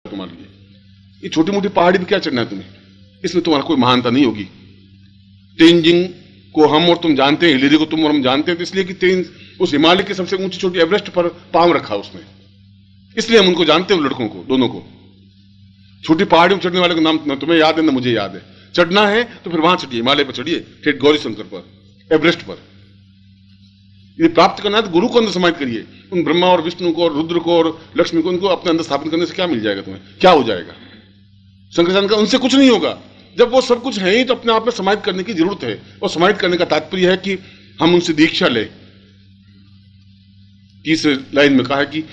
तुम्हारे लिए। ये छोटी मोटी पहाड़ी पे क्या चढ़ना है तुम्हें, इसमें तुम्हारा कोई महानता नहीं होगी। तेंजिंग को हम और तुम जानते हैं, हिलेरी को तुम और हम जानते हैं, तो इसलिए कि उस हिमालय की सबसे ऊंची चोटी एवरेस्ट पर पांव रखा उसने, इसलिए हम उनको जानते हैं, लड़कों को, दोनों को। छोटी पहाड़ी में चढ़ने वाले का नाम न तुम्हें याद है न मुझे याद है। चढ़ना है तो फिर वहां चढ़िए, हिमालय पर चढ़िए, ठेठ गौरी शंकर पर, एवरेस्ट पर। ये प्राप्त करना है तो गुरु को अंदर समाहित करिए। उन ब्रह्मा और विष्णु को और रुद्र को और लक्ष्मी को, उनको अपने अंदर स्थापित करने से क्या मिल जाएगा तुम्हें, क्या हो जाएगा? शंकराचार्य का उनसे कुछ नहीं होगा। जब वो सब कुछ है ही तो अपने आप में समाहित करने की जरूरत है। और समाहित करने का तात्पर्य है कि हम उनसे दीक्षा लें। तीसरे लाइन में कहा है कि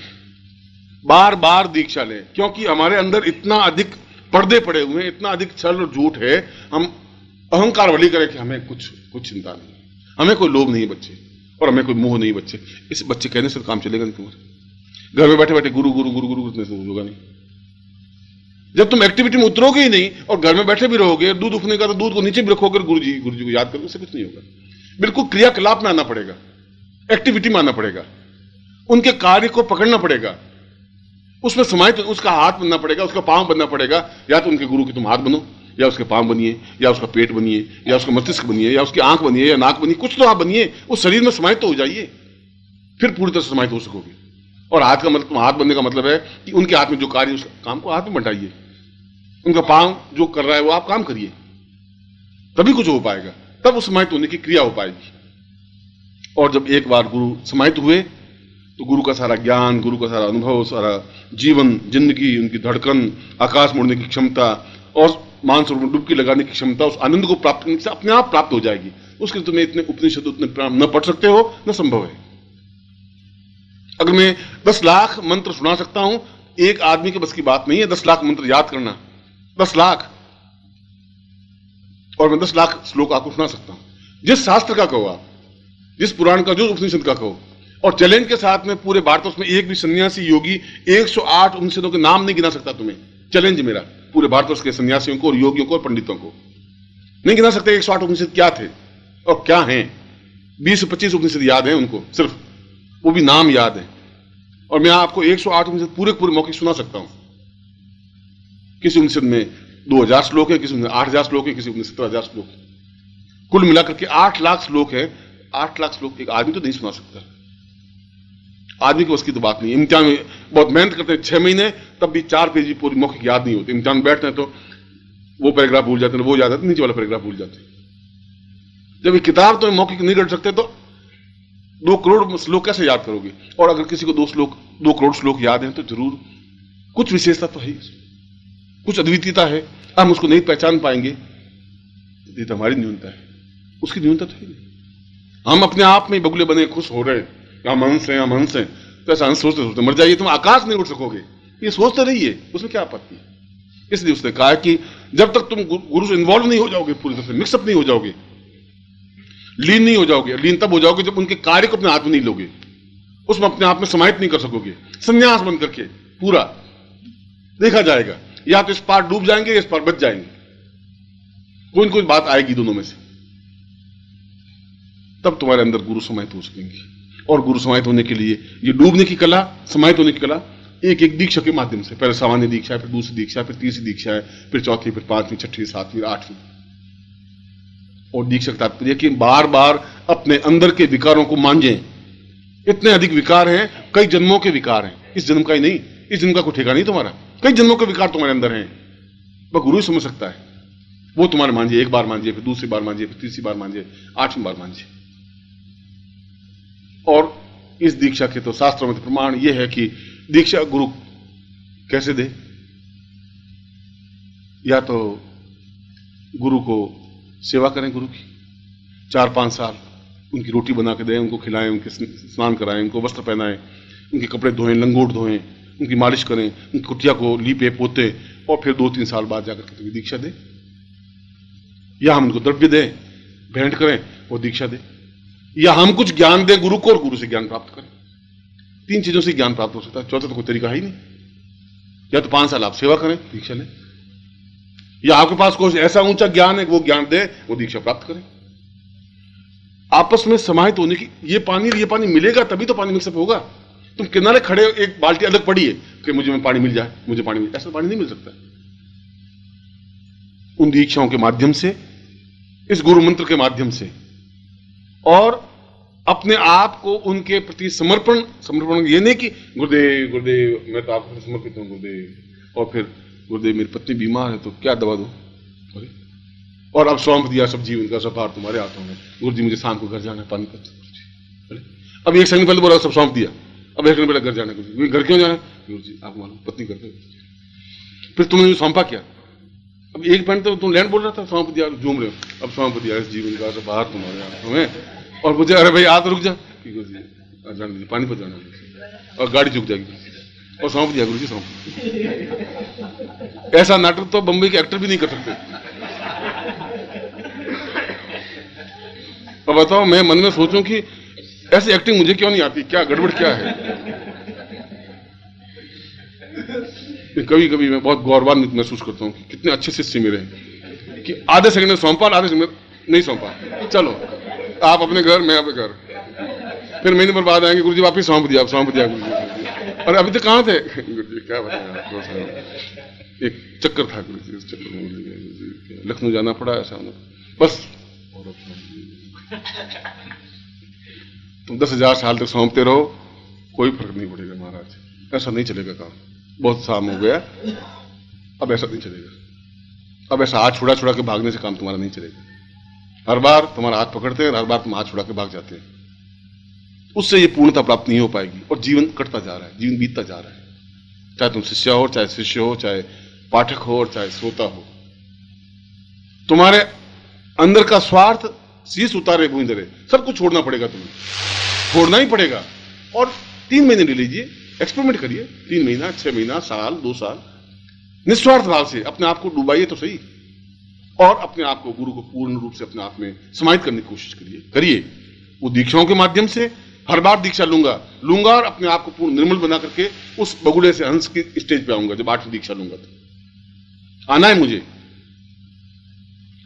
बार बार दीक्षा लें, क्योंकि हमारे अंदर इतना अधिक पर्दे पड़े हुए हैं, इतना अधिक छल और झूठ है। हम अहंकार वाली करें कि हमें कुछ चिंता नहीं, हमें कोई लोभ नहीं बच्चे, और हमें कोई मोह नहीं बच्चे। इस बच्चे कहने से काम चलेगा नहीं तुम्हारे। घर में बैठे बैठे गुरु गुरु गुरु गुरु करने से होगा नहीं। जब तुम एक्टिविटी में उतरोगे ही नहीं और घर में बैठे भी रहोगे, दूध उठने का तो दूध को नीचे भी रखोगे, गुरु जी को याद करोगे, उससे कुछ नहीं होगा। बिल्कुल क्रियाकलाप में आना पड़ेगा, एक्टिविटी में आना पड़ेगा, उनके कार्य को पकड़ना पड़ेगा, उसमें समाहित, उसका हाथ बनना पड़ेगा, उसका पांव बनना पड़ेगा। या तो उनके गुरु के तुम हाथ बनो, या उसके पांव बनिए, या उसका पेट बनिए, या उसका मस्तिष्क बनिए, या उसकी आंख बनिए, या नाक बनिए, कुछ तो आप बनिए, उस शरीर में समाहित तो हो जाइए, फिर पूरी तरह से समाहित हो सकोगे। और हाथ का मतलब, हाथ बनने का मतलब है कि उनके हाथ में जो कार्य, उस काम को हाथ में बंटाइए। उनका पांव जो कर रहा है वो आप काम करिए, तभी कुछ हो पाएगा, तब उस समाहित होने की क्रिया हो पाएगी। और जब एक बार गुरु समाहित हुए तो गुरु का सारा ज्ञान, गुरु का सारा अनुभव, सारा जीवन, जिंदगी, उनकी धड़कन, आकाश मोड़ने की क्षमता और मानसरोवर में डुबकी लगाने की क्षमता, उस आनंद को प्राप्त करने से अपने आप प्राप्त हो जाएगी। उसके लिए तुम्हें इतने उपनिषद, उतने प्राण न पढ़ सकते हो, न संभव है। अगर मैं 10 लाख मंत्र सुना सकता हूं, एक आदमी के बस की बात नहीं है 10 लाख मंत्र याद करना, 10 लाख। और मैं 10 लाख श्लोक आपको सुना सकता हूं, जिस शास्त्र का कहो आप, जिस पुराण का, जो उपनिषद का कहो। और चैलेंज के साथ में पूरे भारतवर्ष में एक भी सन्यासी योगी 108 उपनिषदों के नाम नहीं गिना सकता तुम्हें। चैलेंज मेरा पूरे भारतवर्ष के सन्यासियों को और योगियों को और पंडितों को, नहीं गिना सकते 108 उपनिषद क्या थे और क्या हैं। 20 से 25 उपनिषद याद हैं उनको, सिर्फ वो भी नाम याद है। और मैं आपको 108 उपनिषद पूरे मौखिक सुना सकता हूं। किसी उपनिषद में 2000 श्लोक है, किसी में 8000 श्लोक है, किसी में 17000 श्लोक है। कुल मिलाकर के 8 लाख श्लोक है। 8 लाख श्लोक एक आदमी तो नहीं सुना सकता, आदमी की उसकी तो बात नहीं। इम्तिहान में बहुत मेहनत करते हैं 6 महीने, तब भी 4 पेज पूरी मौखिक याद नहीं होती। इम्तिहान में बैठते हैं तो वो पैराग्राफ भूल जाते हैं, वो याद आते, नीचे वाला पैराग्राफ भूल जाते हैं। जब ये किताब तो मौखिक नहीं रट सकते तो 2 करोड़ श्लोक कैसे याद करोगे? और अगर किसी को 2 करोड़ श्लोक याद है तो जरूर कुछ विशेषता तो है, कुछ अद्वितीयता है। हम उसको नहीं पहचान पाएंगे, ये तो हमारी न्यूनता है, उसकी न्यूनता तो है नहीं। हम अपने आप में बगुले बने खुश हो रहे हैं, हम हंस हैं, हम हंस हैं, तो ऐसा हंस सोचते सोचते मर जाइए, तुम आकाश नहीं उड़ सकोगे। ये सोचते रहिए, उसमें क्या आपत्ति है? इसलिए उसने कहा कि जब तक तुम गुरु से इन्वॉल्व नहीं हो जाओगे, पूरी तरह से मिक्सअप नहीं हो जाओगे, लीन नहीं हो जाओगे। लीन तब हो जाओगे जब उनके कार्य को अपने हाथ में नहीं लोगे, उसमें अपने आप में समाहित नहीं कर सकोगे। संन्यास बन करके पूरा देखा जाएगा, या तो इस पार डूब जाएंगे या इस पार बच जाएंगे, कोई न कोई बात आएगी दोनों में से। तब तुम्हारे अंदर गुरु समाहित हो सकेंगे। और गुरु समाहित होने के लिए ये डूबने की कला, समाहित होने की कला एक एक दीक्षा के माध्यम से, पहले सामान्य दीक्षा है, फिर दूसरी दीक्षा है, फिर तीसरी दीक्षा है, फिर चौथी, फिर 5वीं, 6वीं, 7वीं, 8वीं। और दीक्षा का तात्पर्य कि बार बार अपने अंदर के विकारों को मांझें। इतने अधिक विकार हैं, कई जन्मों के विकार हैं, इस जन्म का ही नहीं, इस जन्म का कोई ठेका नहीं तुम्हारा, कई जन्मों के विकार तुम्हारे अंदर हैं। वह गुरु ही समझ सकता है। वो तुम्हारे मांझिए, एक बार मांझिए, फिर दूसरी बार मांझिए, फिर तीसरी बार मांझिए, 8वीं बार मांझिए। और इस दीक्षा के तो शास्त्रों में तो प्रमाण यह है कि दीक्षा गुरु कैसे दे। या तो गुरु को सेवा करें, गुरु की 4-5 साल उनकी रोटी बना के दें, उनको खिलाएं, उनके स्नान कराएं, उनको वस्त्र पहनाएं, उनके कपड़े धोएं, लंगोट धोएं, उनकी मालिश करें, उनकी कुटिया को लीपे पोते, और फिर 2-3 साल बाद जाकर के दीक्षा दें। या हम उनको द्रव्य दें, भेंट करें, वो दीक्षा दें। या हम कुछ ज्ञान दें गुरु को और गुरु से ज्ञान प्राप्त करें। 3 चीजों से ज्ञान प्राप्त हो सकता है, चौथा तो कोई तरीका है ही नहीं। या तो 5 साल आप सेवा करें, दीक्षा लें, या आपके पास कोई ऐसा ऊंचा ज्ञान है वो ज्ञान दे, वो दीक्षा प्राप्त करें। आपस में समाहित होने की, ये पानी मिलेगा तभी तो पानी मिक्सअप होगा। तुम किनारे खड़े हो, एक बाल्टी अलग पड़ी है कि मुझे पानी मिल जाए, मुझे पानी मिल जाए, ऐसा पानी नहीं मिल सकता। उन दीक्षाओं के माध्यम से, इस गुरु मंत्र के माध्यम से, और अपने आप को उनके प्रति समर्पण ये नहीं कि गुरुदेव गुरुदेव मैं तो आपको समर्पित हूं गुरुदेव, और फिर गुरुदेव मेरी पत्नी बीमार है तो क्या दवा दूं, और अब सौंप दिया सब जीवन का सब भार तुम्हारे हाथों में, गुरु जी मुझे शाम को घर जाना है पानीपत। अब एक संग पहले बोला सब सौंप दिया, अब एक पहले घर जाना है, गुरु जी घर क्यों जाना है, गुरु जी आपको मालूम पत्नी करते, फिर तुमने सौंपा क्या, अब एक पॉइंट तो तुम लैंड बोल रहा था सौंप दिया, झूम रहे हो, अब सौंप दिया इस जीवन का सब भार तुम्हारे हाथों में, और मुझे अरे भाई आ तो रुक जा, गुरु जी जाने दीजिए पानीपत जाना है, और गाड़ी झुक जाएगी, और सौंप दिया गुरु जी सौंप। ऐसा नाटक तो बम्बई के एक्टर भी नहीं कर सकते। अब बताओ मैं मन में सोचूं कि ऐसी एक्टिंग मुझे क्यों नहीं आती, क्या गड़बड़ क्या है। कभी कभी मैं बहुत गौरवान्वित महसूस करता हूं कि कितने अच्छे शिष्य मेरे हैं कि आधे सेकंड में सौंपा, आधे सेकंड में नहीं सौंपा, चलो आप अपने घर मैं अपने घर, फिर महीने पर बाद आएंगे गुरु जी वापिस सौंप दिया, सौंप दिया गुरु जी, और अभी तक कहां थे गुरु जी क्या बताया, एक चक्कर था गुरु जी, उस चक्कर में लखनऊ जाना पड़ा, ऐसा बस। तुम 10,000 साल तक सौंपते रहो कोई फर्क नहीं पड़ेगा महाराज, ऐसा नहीं चलेगा काम, बहुत शाम हो गया, अब ऐसा नहीं चलेगा, अब ऐसा हाथ छुड़ा छुड़ा के भागने से काम तुम्हारा नहीं चलेगा, हर बार तुम्हारा हाथ पकड़ते हैं, हर बार तुम हाथ छुड़ा के भाग जाते हैं, उससे ये पूर्णता प्राप्त नहीं हो पाएगी, और जीवन कटता जा रहा है, जीवन बीतता जा रहा है, चाहे तुम शिष्य हो, चाहे शिष्य हो, चाहे पाठक हो, और चाहे श्रोता हो, तुम्हारे अंदर का स्वार्थ शीश उतारे भूंजरे सब कुछ छोड़ना पड़ेगा, तुम्हें छोड़ना ही पड़ेगा। और 3 महीने ले लीजिए, एक्सपेरिमेंट करिए, 3 महीना 6 महीना साल 2 साल, निस्वार्थ भाव से अपने आप को डुबाइए तो सही, और अपने आप को गुरु को पूर्ण रूप से अपने आप में समाहित करने की कोशिश करिए वो दीक्षाओं के माध्यम से। हर बार दीक्षा लूंगा और अपने आप को पूर्ण निर्मल बना करके उस बगुले से हंस की स्टेज पे आऊंगा, जब 8वीं दीक्षा लूंगा तो आना है मुझे।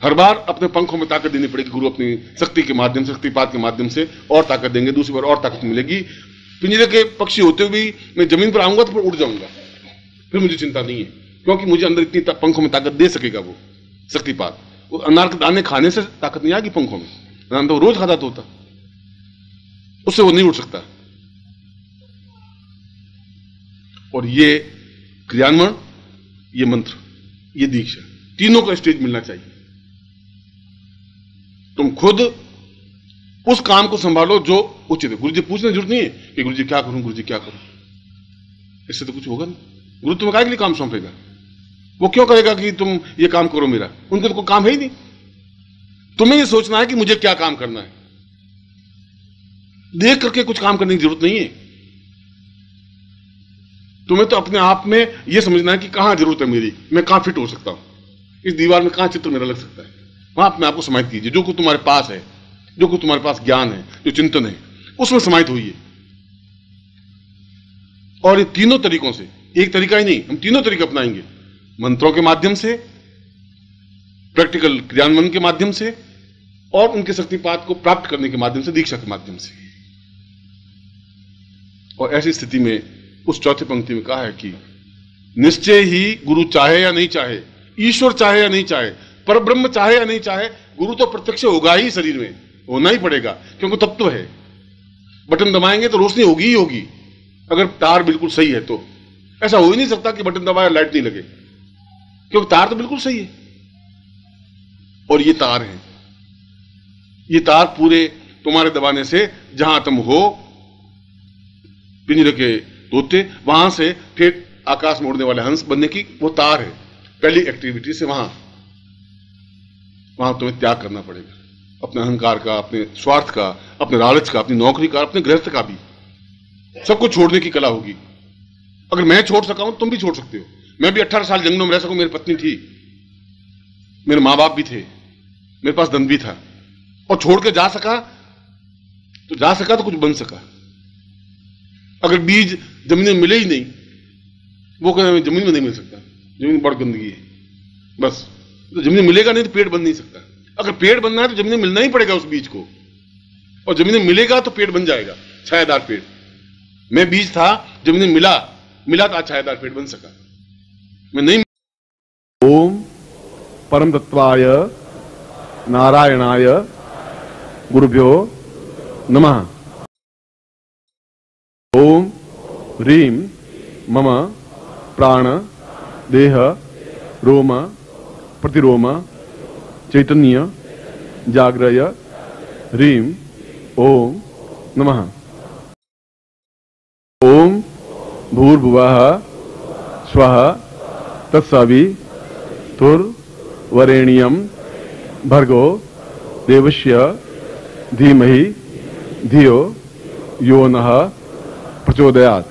हर बार अपने पंखों में ताकत देनी पड़ेगी, गुरु अपनी शक्ति के माध्यम से, शक्तिपात के माध्यम से और ताकत देंगे, दूसरी बार और ताकत मिलेगी। पिंजरे के पक्षी होते हुए भी मैं जमीन पर आऊंगा तो फिर उड़ जाऊंगा, फिर मुझे चिंता नहीं है, क्योंकि मुझे अंदर इतनी पंखों में ताकत दे सकेगा वो शक्तिपात। वो अनार के दाने खाने से ताकत नहीं आएगी पंखों में, अनार तो रोज खाता तो होता, उससे वो नहीं उड़ सकता। और ये क्रियान्वयन, ये मंत्र, ये दीक्षा, तीनों का स्टेज मिलना चाहिए। तुम खुद उस काम को संभालो जो उचित है। गुरु जी पूछने की जरूरत नहीं है कि गुरु जी क्या करूं, गुरु जी क्या करूं, इससे तो कुछ होगा नहीं। गुरु तुम्हें काहे के लिए काम सौंपेगा, वो क्यों कहेगा कि तुम ये काम करो मेरा, उनका तो कोई काम है ही नहीं। तुम्हें ये सोचना है कि मुझे क्या काम करना है, देख करके कुछ काम करने की जरूरत नहीं है। तुम्हें तो अपने आप में यह समझना है कि कहां जरूरत है मेरी, मैं कहां फिट हो सकता हूं, इस दीवार में कहां चित्र मेरा लग सकता है, वहां अपने आप को समाहित कीजिए। जो कुछ तुम्हारे पास है, जो कुछ तुम्हारे पास ज्ञान है, जो चिंतन है, उसमें समाहित होइए। और ये तीनों तरीकों से, एक तरीका ही नहीं, हम तीनों तरीके अपनाएंगे, मंत्रों के माध्यम से, प्रैक्टिकल क्रियान्वयन के माध्यम से, और उनके शक्तिपात को प्राप्त करने के माध्यम से, दीक्षा के माध्यम से। और ऐसी स्थिति में उस चौथी पंक्ति में कहा है कि निश्चय ही गुरु चाहे या नहीं चाहे, ईश्वर चाहे या नहीं चाहे, पर ब्रह्म चाहे या नहीं चाहे, गुरु तो प्रत्यक्ष होगा ही, शरीर में होना ही पड़ेगा, क्योंकि तत्व है। बटन दबाएंगे तो रोशनी होगी ही होगी, अगर तार बिल्कुल सही है तो। ऐसा हो ही नहीं सकता कि बटन दबाया लाइट नहीं लगे, क्योंकि तार तो बिल्कुल सही है। और ये तार है, ये तार पूरे तुम्हारे दबाने से जहां तुम हो, पिंजरे के तोते, वहां से ठेठ आकाश में उड़ने वाले हंस बनने की वो तार है। पहली एक्टिविटी से वहां तुम्हें त्याग करना पड़ेगा, अपने अहंकार का, अपने स्वार्थ का, अपने लालच का, अपनी नौकरी का, अपने गृहस्थ का भी, सब कुछ छोड़ने की कला होगी। अगर मैं छोड़ सका हूं, तुम भी छोड़ सकते हो। मैं भी 18 साल जंगलों में रह सकूं, मेरी पत्नी थी, मेरे मां बाप भी थे, मेरे पास धन भी था, और छोड़ के जा सका तो कुछ बन सका। अगर बीज जमीन में मिले ही नहीं, वो कहते जमीन में नहीं मिल सकता, जमीन बड़ी गंदगी है, बस तो जमीन में मिलेगा नहीं तो पेड़ बन नहीं सकता। अगर पेड़ बनना है तो जमीन में मिलना ही पड़ेगा उस बीज को, और जमीन में मिलेगा तो पेड़ बन जाएगा, छायादार पेड़। मैं बीज था, जब इन्हें मिला तो छायादार पेड़ बन सका। मैं नहीं। ओम परम तत्वाय नारायणाय गुरुभ्यो नमः। ओम ह्रीं मम प्राण देह रोम प्रतिरोम चैतन्य जाग्रय ह्रीं ओम नमः। ओम भूर्भुवः स्वः तत्सवितुर्वरेण्यं भर्गो देवस्य धीमहि धियो यो नः प्रचोदयात्।